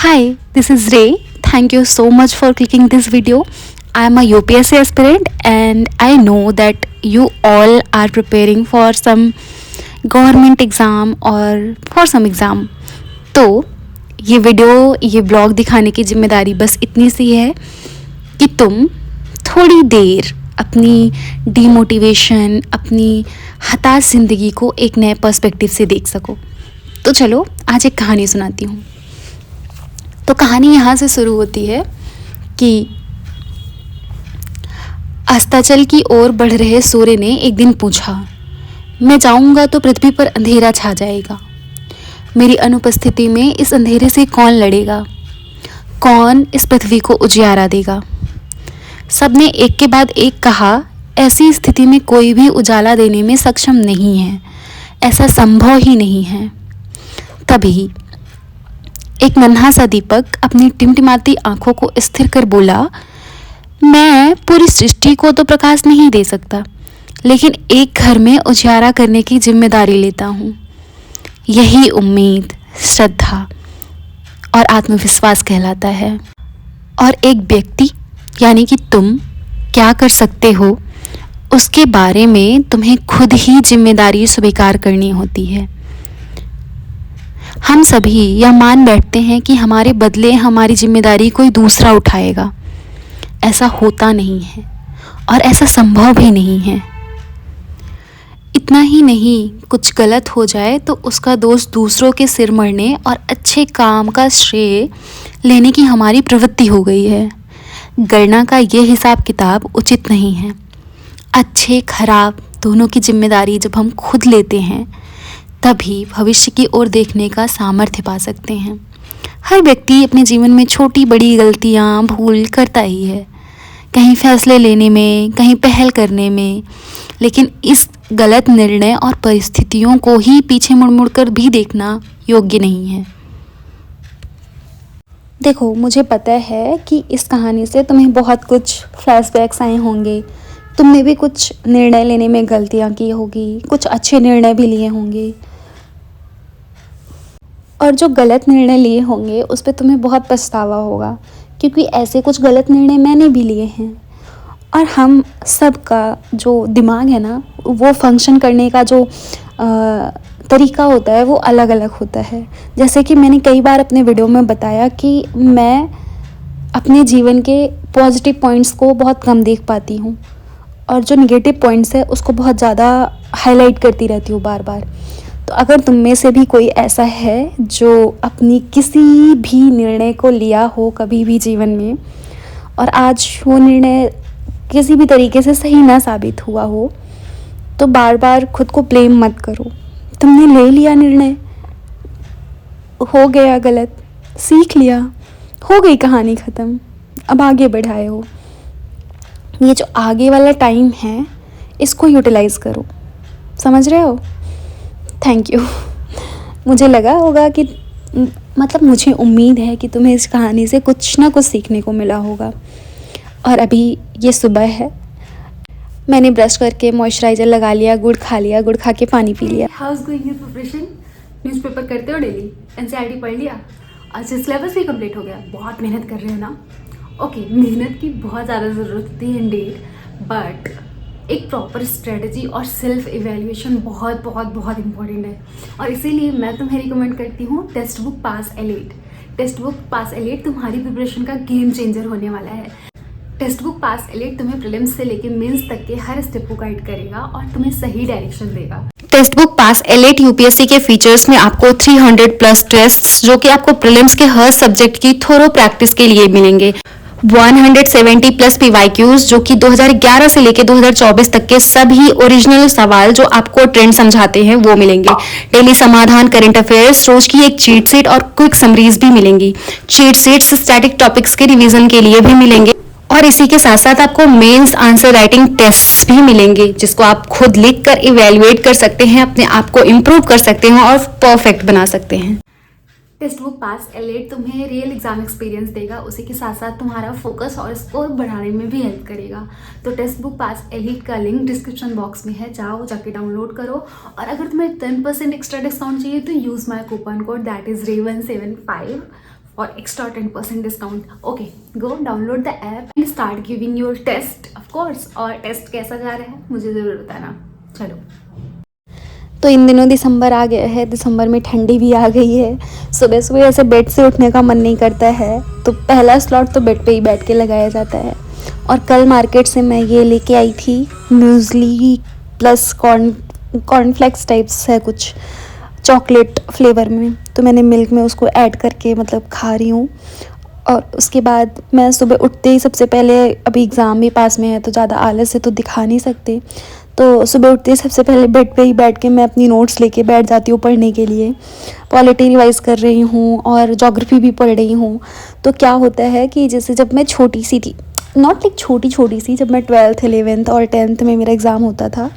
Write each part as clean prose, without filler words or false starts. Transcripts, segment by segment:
Hi, this is Ray. Thank you so much for clicking this video. I am a UPSC aspirant and I know that you all are preparing for some government exam or for some exam. तो ये blog दिखाने की जिम्मेदारी बस इतनी सी है कि तुम थोड़ी देर अपनी डीमोटिवेशन, अपनी हताश ज़िंदगी को एक नए पर्सपेक्टिव से देख सको। तो चलो आज एक कहानी सुनाती हूँ। तो कहानी यहाँ से शुरू होती है कि अस्ताचल की ओर बढ़ रहे सूर्य ने एक दिन पूछा, मैं जाऊँगा तो पृथ्वी पर अंधेरा छा जाएगा। मेरी अनुपस्थिति में इस अंधेरे से कौन लड़ेगा? कौन इस पृथ्वी को उजियारा देगा? सबने एक के बाद एक कहा, ऐसी स्थिति में कोई भी उजाला देने में सक्षम नहीं है, ऐसा संभव ही नहीं है। तभी एक नन्हा सा दीपक अपनी टिमटिमाती आंखों को स्थिर कर बोला, मैं पूरी सृष्टि को तो प्रकाश नहीं दे सकता, लेकिन एक घर में उजियारा करने की जिम्मेदारी लेता हूँ। यही उम्मीद, श्रद्धा और आत्मविश्वास कहलाता है। और एक व्यक्ति यानी कि तुम क्या कर सकते हो, उसके बारे में तुम्हें खुद ही जिम्मेदारी स्वीकार करनी होती है। हम सभी यह मान बैठते हैं कि हमारे बदले हमारी जिम्मेदारी कोई दूसरा उठाएगा। ऐसा होता नहीं है और ऐसा संभव भी नहीं है। इतना ही नहीं, कुछ गलत हो जाए तो उसका दोष दूसरों के सिर मढ़ने और अच्छे काम का श्रेय लेने की हमारी प्रवृत्ति हो गई है। गणना का ये हिसाब किताब उचित नहीं है। अच्छे खराब दोनों की जिम्मेदारी जब हम खुद लेते हैं तभी भविष्य की ओर देखने का सामर्थ्य पा सकते हैं। हर व्यक्ति अपने जीवन में छोटी बड़ी गलतियां, भूल करता ही है, कहीं फैसले लेने में, कहीं पहल करने में, लेकिन इस गलत निर्णय और परिस्थितियों को ही पीछे मुड़ मुड़ कर भी देखना योग्य नहीं है। देखो, मुझे पता है कि इस कहानी से तुम्हें बहुत कुछ फ्लैशबैक्स आए होंगे। तुमने भी कुछ निर्णय लेने में गलतियां की होगी, कुछ अच्छे निर्णय भी लिए होंगे, और जो गलत निर्णय लिए होंगे उस पर तुम्हें बहुत पछतावा होगा, क्योंकि ऐसे कुछ गलत निर्णय मैंने भी लिए हैं। और हम सब का जो दिमाग है ना, वो फंक्शन करने का जो तरीका होता है वो अलग अलग होता है। जैसे कि मैंने कई बार अपने वीडियो में बताया कि मैं अपने जीवन के पॉजिटिव पॉइंट्स को बहुत कम देख पाती हूँ और जो नेगेटिव पॉइंट्स है उसको बहुत ज़्यादा हाईलाइट करती रहती हूँ बार बार। तो अगर तुम में से भी कोई ऐसा है जो अपनी किसी भी निर्णय को लिया हो कभी भी जीवन में और आज वो निर्णय किसी भी तरीके से सही ना साबित हुआ हो, तो बार बार खुद को ब्लेम मत करो। तुमने ले लिया निर्णय, हो गया गलत, सीख लिया, हो गई कहानी ख़त्म, अब आगे बढ़ाए हो। ये जो आगे वाला टाइम है इसको यूटिलाइज़ करो, समझ रहे हो? Thank you. मुझे लगा होगा कि मतलब मुझे उम्मीद है कि तुम्हें इस कहानी से कुछ ना कुछ सीखने को मिला होगा। और अभी ये सुबह है, मैंने ब्रश करके मॉइस्चराइज़र लगा लिया, गुड़ खा लिया, गुड़ खा के पानी पी लिया। How is going your preparation? Newspaper करते हो डेली? एनसीईआरटी पढ़ लिया? अच्छा, सिलेबस भी कंप्लीट हो गया? बहुत मेहनत कर रहे हो ना? ओके, मेहनत की बहुत ज़्यादा ज़रूरत होती है इंडीड, बट एक प्रॉपर स्ट्रेटजी और सेल्फ इवेल्युएशन बहुत बहुत बहुत इंपॉर्टेंट है। और इसीलिए मैं तुम्हें रिकमेंड करती हूँ टेक्स्ट बुक पास एलीट। टेक्स्ट बुक पास एलीट तुम्हारी प्रिपरेशन का गेम चेंजर होने वाला है। टेक्स्ट बुक पास एलीट तुम्हें प्रीलिम्स से लेकर मेंस तक के हर स्टेप को गाइड करेगा और तुम्हें सही डायरेक्शन देगा। टेक्स्ट बुक पास एलीट यूपीएससी के फीचर्स में आपको 300 प्लस टेस्ट जो कि आपको प्रीलिम्स के हर सब्जेक्ट की थोरो प्रैक्टिस के लिए मिलेंगे। 170 प्लस पीवाईक्यूज जो कि 2011 से लेकर 2024 तक के सभी ओरिजिनल सवाल जो आपको ट्रेंड समझाते हैं वो मिलेंगे। डेली समाधान, करंट अफेयर्स, रोज की एक चीट शीट और क्विक समरीज भी मिलेंगी। चीट शीट्स स्टैटिक टॉपिक्स के रिवीजन के लिए भी मिलेंगे और इसी के साथ साथ आपको मेंस आंसर राइटिंग टेस्ट भी मिलेंगे जिसको आप खुद लिख कर इवेल्युएट कर सकते हैं, अपने आप को इम्प्रूव कर सकते हैं और परफेक्ट बना सकते हैं। टेक्स्ट बुक पास एलीट तुम्हें रियल एग्जाम एक्सपीरियंस देगा, उसी के साथ साथ तुम्हारा फोकस और स्कोर बढ़ाने में भी हेल्प करेगा। तो टेक्स्ट बुक पास एलीट का लिंक डिस्क्रिप्शन बॉक्स में है, जाओ जाके डाउनलोड करो। और अगर तुम्हें 10% एक्स्ट्रा डिस्काउंट चाहिए तो use my coupon code that is RAY175 और extra 10% discount. Okay, go download the app and start giving your test of course. और टेस्ट कैसा जा रहा है मुझे ज़रूर बताना. चलो. तो इन दिनों दिसंबर आ गया है, दिसंबर में ठंडी भी आ गई है. सुबह सुबह ऐसे बेड से उठने का मन नहीं करता है, तो पहला स्लॉट तो बेड पे ही बैठ के लगाया जाता है. और कल मार्केट से मैं ये लेके आई थी म्यूज़ली प्लस कॉर्नफ्लेक्स टाइप्स है कुछ चॉकलेट फ्लेवर में. तो मैंने मिल्क में उसको ऐड करके मतलब खा रही हूँ. और उसके बाद मैं सुबह उठते ही सबसे पहले, अभी एग्ज़ाम भी पास में है तो ज़्यादा आलस से तो दिखा नहीं सकते, तो सुबह उठते ही सबसे पहले बेड पे ही बैठ के मैं अपनी नोट्स लेके बैठ जाती हूँ पढ़ने के लिए. पॉलिटी रिवाइज़ कर रही हूँ और ज्योग्राफी भी पढ़ रही हूँ. तो क्या होता है कि जैसे जब मैं छोटी सी थी, नॉट लाइक छोटी सी, जब मैं 12th 11th और 10th में मेरा एग्ज़ाम होता था,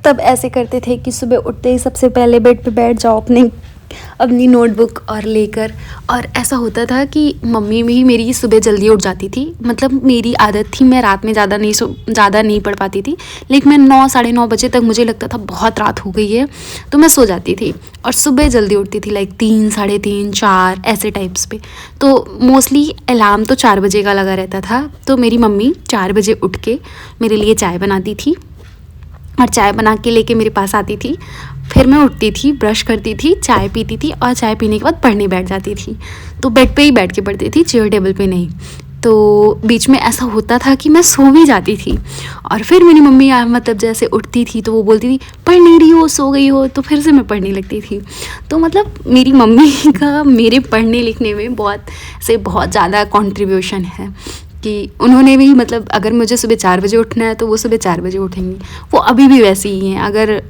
तब ऐसे करते थे कि सुबह उठते ही सबसे पहले बेड पे बैठ जाओ अपनी नोटबुक और लेकर. और ऐसा होता था कि मम्मी भी मेरी सुबह जल्दी उठ जाती थी. मतलब मेरी आदत थी, मैं रात में ज़्यादा नहीं पढ़ पाती थी, लेकिन मैं 9 साढ़े 9 बजे तक मुझे लगता था बहुत रात हो गई है, तो मैं सो जाती थी. और सुबह जल्दी उठती थी, लाइक 3 साढ़े 3 4 ऐसे टाइप्स पे. तो मोस्टली अलार्म तो 4 बजे का लगा रहता था. तो मेरी मम्मी 4 बजे उठ के मेरे लिए चाय बनाती थी और चाय बना के लेके मेरे पास आती थी. फिर मैं उठती थी, ब्रश करती थी, चाय पीती थी और चाय पीने के बाद पढ़ने बैठ जाती थी. तो बेड पे ही बैठ के पढ़ती थी, चेयर टेबल पे नहीं. तो बीच में ऐसा होता था कि मैं सो भी जाती थी. और फिर मेरी मम्मी मतलब जैसे उठती थी तो वो बोलती थी पढ़ नहीं रही हो, सो गई हो. तो फिर से मैं पढ़ने लगती थी. तो मतलब मेरी मम्मी का मेरे पढ़ने लिखने में बहुत ज़्यादा कॉन्ट्रीब्यूशन है कि उन्होंने भी, मतलब अगर मुझे सुबह 4 बजे उठना है तो वो सुबह 4 बजे उठेंगी. वो अभी भी वैसी ही हैं.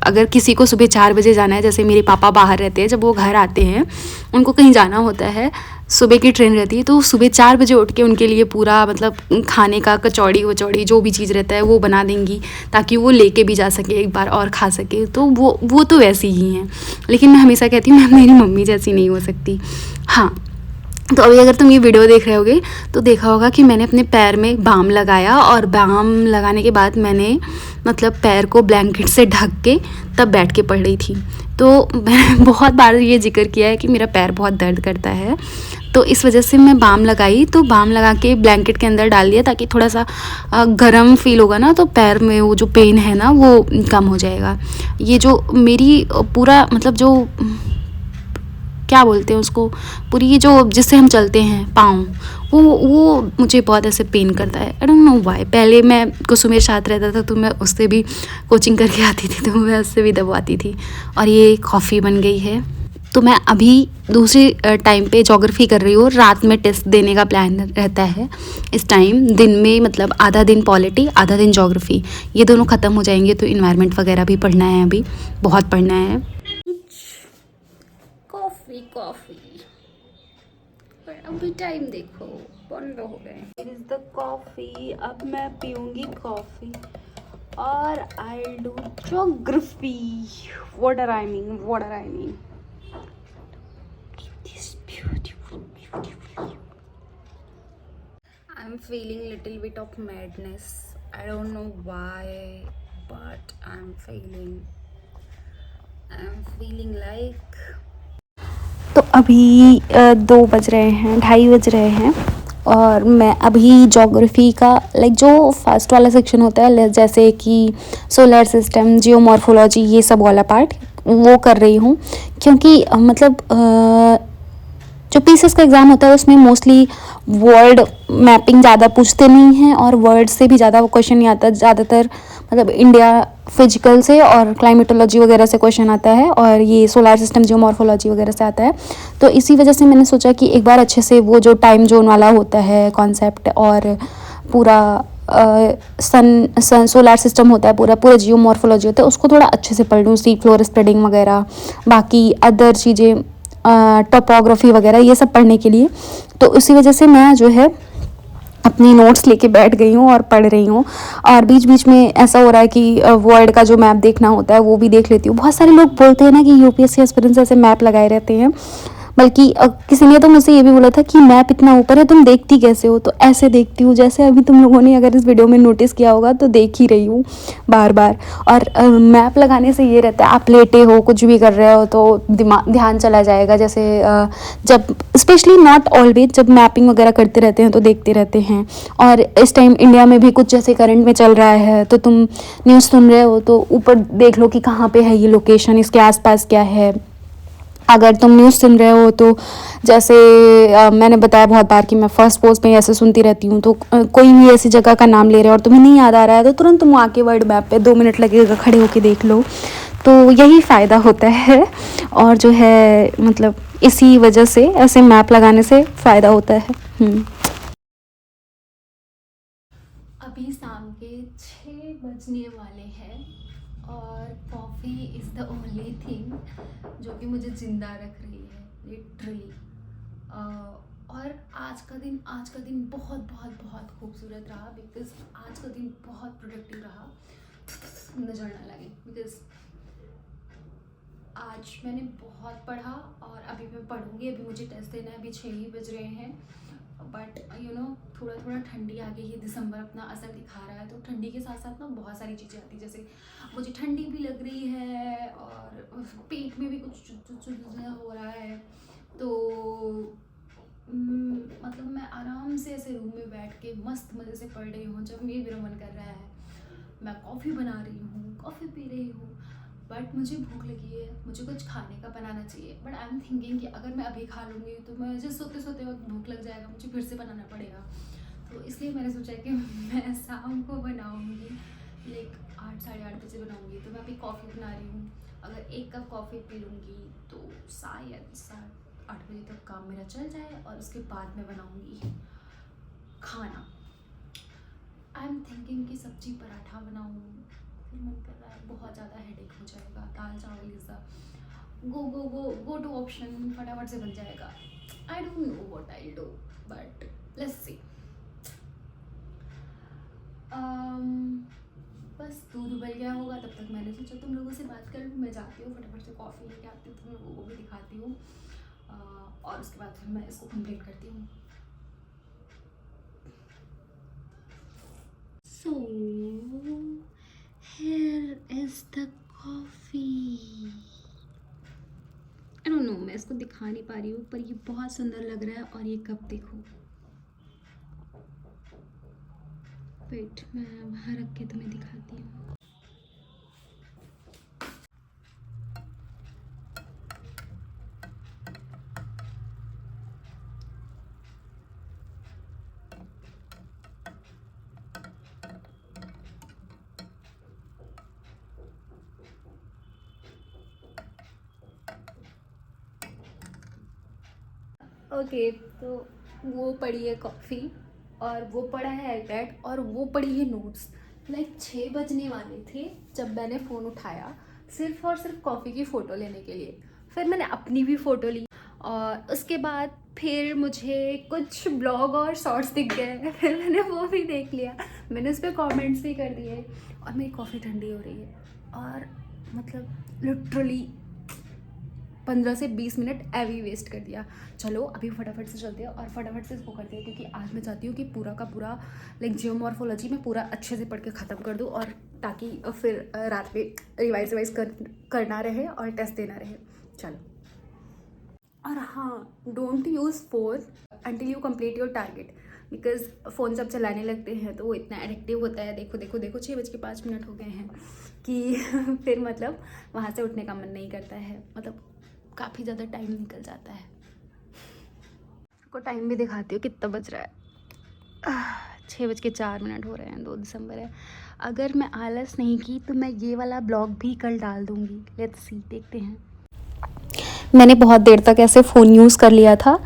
अगर किसी को सुबह 4 बजे जाना है, जैसे मेरे पापा बाहर रहते हैं, जब वो घर आते हैं उनको कहीं जाना होता है, सुबह की ट्रेन रहती है, तो सुबह 4 बजे उठ के उनके लिए पूरा मतलब खाने का कचौड़ी वचौड़ी जो भी चीज़ रहता है वो बना देंगी, ताकि वो लेके भी जा सके, एक बार और खा सके. तो वो तो वैसी ही हैं. लेकिन मैं हमेशा कहती हूँ मैं मेरी मम्मी जैसी नहीं हो सकती. हाँ, तो अभी अगर तुम ये वीडियो देख रहे होगे तो देखा होगा कि मैंने अपने पैर में बाम लगाया, और बाम लगाने के बाद मैंने मतलब पैर को ब्लैंकेट से ढक के तब बैठ के पढ़ रही थी. तो मैंने बहुत बार ये जिक्र किया है कि मेरा पैर बहुत दर्द करता है, तो इस वजह से मैं बाम लगाई. तो बाम लगा के ब्लैंकेट के अंदर डाल दिया ताकि थोड़ा सा गर्म फील होगा ना, तो पैर में वो जो पेन है ना वो कम हो जाएगा. ये जो मेरी पूरा मतलब जो क्या बोलते हैं उसको, पूरी ये जो जिससे हम चलते हैं पाँव, वो मुझे बहुत ऐसे पेन करता है. आई डोंट नो व्हाई. पहले मैं कुसुम मेरे साथ रहता था तो मैं उससे भी कोचिंग करके आती थी, तो मैं उससे भी दबवाती थी. और ये कॉफ़ी बन गई है. तो मैं अभी दूसरे टाइम पे ज्योग्राफी कर रही हूँ. रात में टेस्ट देने का प्लान रहता है इस टाइम. दिन में मतलब आधा दिन पॉलिटी, आधा दिन ज्योग्राफी, ये दोनों ख़त्म हो जाएंगे तो इन्वायरमेंट वगैरह भी पढ़ना है, अभी बहुत पढ़ना है. कॉफ़ी पर अभी टाइम देखो 15 हो गए. Is the coffee. अब मैं पीऊँगी कॉफ़ी और I do geography. What are I mean this beautiful. I am feeling little bit of madness. I don't know why but I am feeling like. तो अभी 2 बज रहे हैं, 2:30 बज रहे हैं, और मैं अभी ज्योग्राफी का लाइक जो फर्स्ट वाला सेक्शन होता है, जैसे कि सोलर सिस्टम, जियोमॉर्फोलॉजी, ये सब वाला पार्ट वो कर रही हूँ. क्योंकि मतलब जो पीसीएस का एग्ज़ाम होता है उसमें मोस्टली वर्ड मैपिंग ज़्यादा पूछते नहीं हैं, और वर्ड से भी ज़्यादा क्वेश्चन नहीं आता. ज़्यादातर मतलब इंडिया फिजिकल से और क्लाइमेटोलॉजी वगैरह से क्वेश्चन आता है, और ये सोलर सिस्टम जियोमॉर्फोलॉजी वगैरह से आता है. तो इसी वजह से मैंने सोचा कि एक बार अच्छे से वो जो टाइम जोन वाला होता है कॉन्सेप्ट, और पूरा सन सोलर सिस्टम होता है, पूरा जियोमॉर्फोलॉजी होता है, उसको थोड़ा अच्छे से पढ़ लूँ. सी फ्लोर स्प्रेडिंग वगैरह, बाकी अदर चीज़ें, टोपोग्राफी वगैरह, ये सब पढ़ने के लिए. तो इसी वजह से मैं जो है अपनी नोट्स लेके बैठ गई हूँ और पढ़ रही हूँ. और बीच बीच में ऐसा हो रहा है कि वर्ल्ड का जो मैप देखना होता है वो भी देख लेती हूँ. बहुत सारे लोग बोलते हैं ना कि यूपीएससी एस्पिरेंट्स ऐसे मैप लगाए रहते हैं, बल्कि किसी ने तो मुझसे ये भी बोला था कि मैप इतना ऊपर है तुम देखती कैसे हो, तो ऐसे देखती हूँ जैसे अभी तुम लोगों ने अगर इस वीडियो में नोटिस किया होगा तो देख ही रही हूँ बार बार। और मैप लगाने से ये रहता है, आप लेटे हो कुछ भी कर रहे हो तो दिमाग ध्यान चला जाएगा। जैसे जब स्पेशली नॉट ऑलवेज, जब मैपिंग वगैरह करते रहते हैं तो देखते रहते हैं। और इस टाइम इंडिया में भी कुछ जैसे करंट में चल रहा है तो तुम न्यूज़ सुन रहे हो तो ऊपर देख लो कि कहाँ पे है ये लोकेशन, इसके आसपास क्या है। अगर तुम न्यूज़ सुन रहे हो तो जैसे मैंने बताया बहुत बार कि मैं फ़र्स्ट पोस्ट पे ऐसे सुनती रहती हूँ, तो कोई भी ऐसी जगह का नाम ले रहे हो और तुम्हें नहीं याद आ रहा है तो तुरंत तुम आके वर्ड मैप पे 2 मिनट लगेगा खड़े होके देख लो। तो यही फ़ायदा होता है। और जो है मतलब इसी वजह से ऐसे मैप लगाने से फ़ायदा होता है। अभी शाम के 6 बजने वाले हैं और coffee is the only thing जो कि मुझे ज़िंदा रख रही है लिटरली। और आज का दिन बहुत बहुत बहुत खूबसूरत रहा, बिकॉज आज का दिन बहुत प्रोडक्टिव रहा। नजर ना लगे, बिकॉज आज मैंने बहुत पढ़ा और अभी मैं पढ़ूंगी। अभी मुझे टेस्ट देना है, अभी 6 ही बज रहे हैं। बट थोड़ा थोड़ा ठंडी आ गई है, दिसंबर अपना असर दिखा रहा है, तो ठंडी के साथ साथ ना बहुत सारी चीज़ें आती हैं। जैसे मुझे ठंडी भी लग रही है और पेट में भी कुछ हो रहा है। तो मतलब मैं आराम से ऐसे रूम में बैठ के मस्त मज़े से पढ़ रही हूँ। जब मेरा मन कर रहा है मैं कॉफ़ी बना रही हूँ, कॉफ़ी पी रही हूँ। बट मुझे भूख लगी है, मुझे कुछ खाने का बनाना चाहिए। बट आई एम थिंकिंग कि अगर मैं अभी खा लूँगी तो मुझे सोते सोते वक्त भूख लग जाएगा, मुझे फिर से बनाना पड़ेगा। तो इसलिए मैंने सोचा कि मैं शाम को बनाऊँगी, लाइक 8 साढ़े 8 बजे बनाऊँगी। तो मैं अभी कॉफ़ी बना रही हूँ। अगर 1 कप कॉफ़ी पी लूँगी तो शायद 8 बजे तक काम मेरा चल जाए और उसके बाद मैं बनाऊँगी खाना। आई एम थिंकिंग कि सब्जी पराठा बनाऊँ, फिर मन कर रहा है बहुत ज़्यादा हेडेक हो जाएगा। Dal chawal is the go to option, फटाफट से बन जाएगा। I don't know what I do, but let's see. बस दूध उबल गया होगा, तब तक मैंने सोचा तुम लोगों से बात कर लूँ। मैं जाती हूँ फटाफट से कॉफ़ी लेके आती हूँ, तुम लोगों को भी दिखाती हूँ और उसके बाद फिर मैं इसको कंप्लीट करती हूँ। So here is the coffee. I don't know, मैं इसको दिखा नहीं पा रही हूँ पर ये बहुत सुंदर लग रहा है। और ये कप देखो, वेट मैं वहाँ रख के तुम्हें दिखाती हूँ। ओके, तो वो पड़ी है कॉफ़ी और वो पड़ा है आईपैड और वो पड़ी है नोट्स। लाइक 6 बजने वाले थे जब मैंने फ़ोन उठाया, सिर्फ़ और सिर्फ कॉफ़ी की फ़ोटो लेने के लिए। फिर मैंने अपनी भी फ़ोटो ली और उसके बाद फिर मुझे कुछ ब्लॉग और शॉर्ट्स दिख गए, फिर मैंने वो भी देख लिया। मैंने उस पर कॉमेंट्स भी कर दिए और मेरी कॉफ़ी ठंडी हो रही है। और मतलब लिटरली 15 से 20 मिनट एवी वेस्ट कर दिया। चलो अभी फटाफट से चलते हैं और फटाफट से इसको करते हैं, क्योंकि आज मैं चाहती हूँ कि पूरा का पूरा लाइक जियोमॉर्फोलॉजी में पूरा अच्छे से पढ़ के ख़त्म कर दूँ, और ताकि फिर रात में रिवाइज करना रहे और टेस्ट देना रहे। चलो, और हाँ, don't use phone until you complete your target, because phone जब चलाने लगते हैं तो वो इतना एडिक्टिव होता है। देखो देखो देखो 6:05 हो गए हैं कि फिर मतलब वहाँ से उठने का मन नहीं करता है। मतलब काफ़ी ज़्यादा टाइम निकल जाता है। को टाइम भी दिखाती हूँ कितना बज रहा है। 6:04 हो रहे हैं, 2 दिसंबर है। अगर मैं आलस नहीं की तो मैं ये वाला ब्लॉग भी कल डाल दूँगी। लेट्स सी, देखते हैं। मैंने बहुत देर तक ऐसे फ़ोन यूज़ कर लिया था,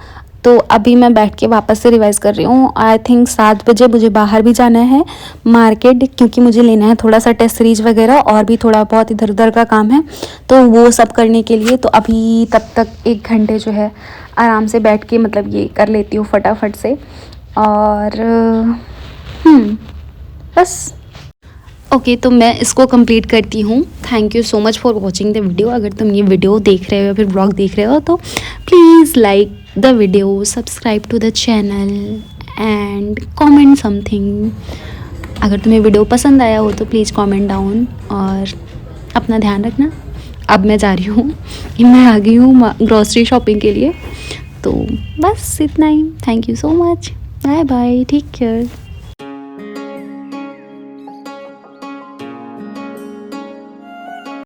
तो अभी मैं बैठ के वापस से रिवाइज़ कर रही हूँ। आई थिंक 7 बजे मुझे बाहर भी जाना है मार्केट, क्योंकि मुझे लेना है थोड़ा सा टेस्ट सीरीज वगैरह और भी थोड़ा बहुत इधर उधर का काम है, तो वो सब करने के लिए। तो अभी तब तक 1 घंटे जो है आराम से बैठ के मतलब ये कर लेती हूँ फटाफट से। और बस ओके तो मैं इसको कंप्लीट करती हूँ। Thank you so much for watching the video. अगर तुम ये वीडियो देख रहे हो या फिर ब्लॉग देख रहे हो तो please like the video, subscribe to the channel and comment something. अगर तुम्हें वीडियो पसंद आया हो तो प्लीज़ कमेंट डाउन और अपना ध्यान रखना। अब मैं जा रही हूँ, मैं आ गई हूँ ग्रॉसरी शॉपिंग के लिए। तो बस इतना ही। Thank you so much, bye bye, take care.